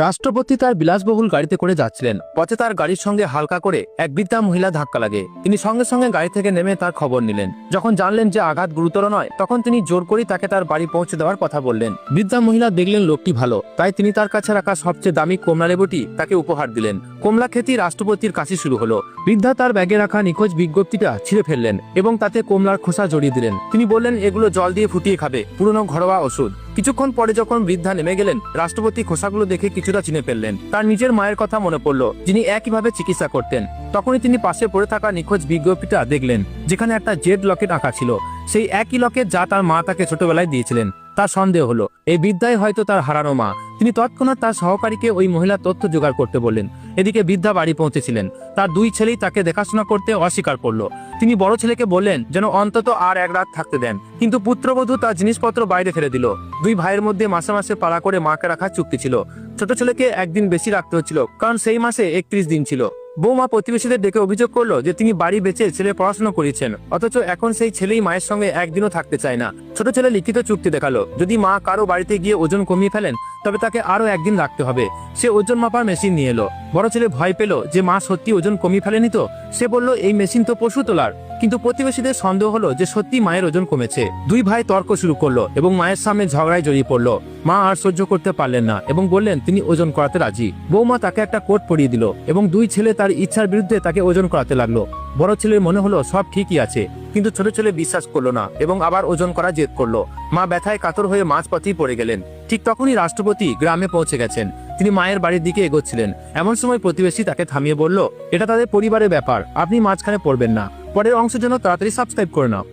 রাষ্ট্রপতি তার বিলাসবহুল গাড়িতে করে যাচ্ছিলেন। পথে তার গাড়ির সঙ্গে হালকা করে এক বৃদ্ধা মহিলা ধাক্কা লাগে। তিনি সঙ্গে সঙ্গে গাড়ি থেকে নেমে তার খবর নিলেন। যখন জানলেন যে আঘাত গুরুতর নয়, তখন তিনি জোর করে তাকে তার বাড়ি পৌঁছে দেওয়ার কথা বললেন। বৃদ্ধা মহিলা দেখলেন লোকটি ভালো, তাই তিনি তার কাছে রাখা সবচেয়ে দামি কমলা লেবুটি তাকে উপহার দিলেন। কমলা খেতে রাষ্ট্রপতির কাশি শুরু হলো। বৃদ্ধা তার ব্যাগে রাখা নিখোঁজ বিজ্ঞপ্তিটা ছিঁড়ে ফেললেন এবং তাতে কমলার খোসা জড়িয়ে দিলেন। তিনি বললেন, এগুলো জল দিয়ে ফুটিয়ে খাবে, পুরনো ঘরোয়া ওষুধ। কিছুক্ষণ পরে যখন বৃদ্ধা নেমে গেলেন, রাষ্ট্রপতি খোসাগুলো দেখে কিছুটা চিনে ফেললেন। তার নিজের মায়ের কথা মনে পড়ল, যিনি একইভাবে চিকিৎসা করতেন। তখনই তিনি পাশে পড়ে থাকা নিখোঁজ বিজ্ঞপ্তিটা দেখলেন, যেখানে একটা জেড লকেট আঁকা ছিল, সেই একই লকেট যা তার মা তাকে ছোটবেলায় দিয়েছিলেন। তার সন্দেহ হলো এই বৃদ্ধাই হয়তো তার হারানো মা। তিনি তৎক্ষণাৎ তার সহকারীকে ওই মহিলার তথ্য জোগাড় করতে বললেন। এদিকে বৃদ্ধা বাড়ি পৌঁছেছিলেন। তার দুই ছেলেই তাকে দেখাশোনা করতে অস্বীকার করলো। তিনি বড় ছেলেকে বললেন যেন অন্তত আর এক রাত থাকতে দেন, কিন্তু পুত্রবধূ তার জিনিসপত্র বাইরে ফেলে দিল। দুই ভাইয়ের মধ্যে মাসে মাসে পাড়া করে মাকে রাখার চুক্তি ছিল। ছোট ছেলেকে একদিন বেশি রাখতে হচ্ছিল, কারণ সেই মাসে 31 দিন ছিল। বৌমা প্রতিবেশীদের ডেকে অভিযোগ করলো যে তিনি বাড়ি বেচে ছেলে পড়াশোনা করিয়েছেন, অথচ এখন সেই ছেলেই মায়ের সঙ্গে একদিনও থাকতে চায় না। ছোট ছেলে লিখিত চুক্তি দেখালো, যদি মা কারো বাড়িতে গিয়ে ওজন কমিয়ে ফেলেন তবে তাকে আরো একদিন রাখতে হবে। সে ওজন মাপার মেশিন নিয়ে এলো। বড় ছেলে ভয় পেল যে মা সত্যি ওজন কমিয়ে ফেলেনি তো। সে বলল, এই মেশিন তো পশু তোলার। কিন্তু প্রতিবেশীদের সন্দেহ হলো যে সত্যি মায়ের ওজন কমেছে। দুই ভাই তর্ক শুরু করলো এবং মায়ের সামনে ঝগড়ায় জড়িয়ে পড়লো। মা আর সহ্য করতে পারলেন না এবং বললেন তিনি ওজন করাতে রাজি। বৌমা তাকে একটা কোট পরিয়ে দিল এবং দুই ছেলে তার ইচ্ছার বিরুদ্ধে তাকে ওজন করাতে লাগলো। বড় ছেলের মনে হলো সব ঠিকই আছে, কিন্তু ছোট ছেলে বিশ্বাস করলো না এবং আবার ওজন করা জেদ করলো। মা ব্যথায় কাতর হয়ে মাঝপথেই পড়ে গেলেন। ঠিক তখনই রাষ্ট্রপতি গ্রামে পৌঁছে গেছেন। তিনি মায়ের বাড়ির দিকে এগোচ্ছিলেন। এমন সময় প্রতিবেশী তাকে থামিয়ে বলল, এটা তাদের পরিবারের ব্যাপার, আপনি মাঝখানে পড়বেন না। পরের অংশের জন্য তাড়াতাড়ি সাবস্ক্রাইব করে নাও।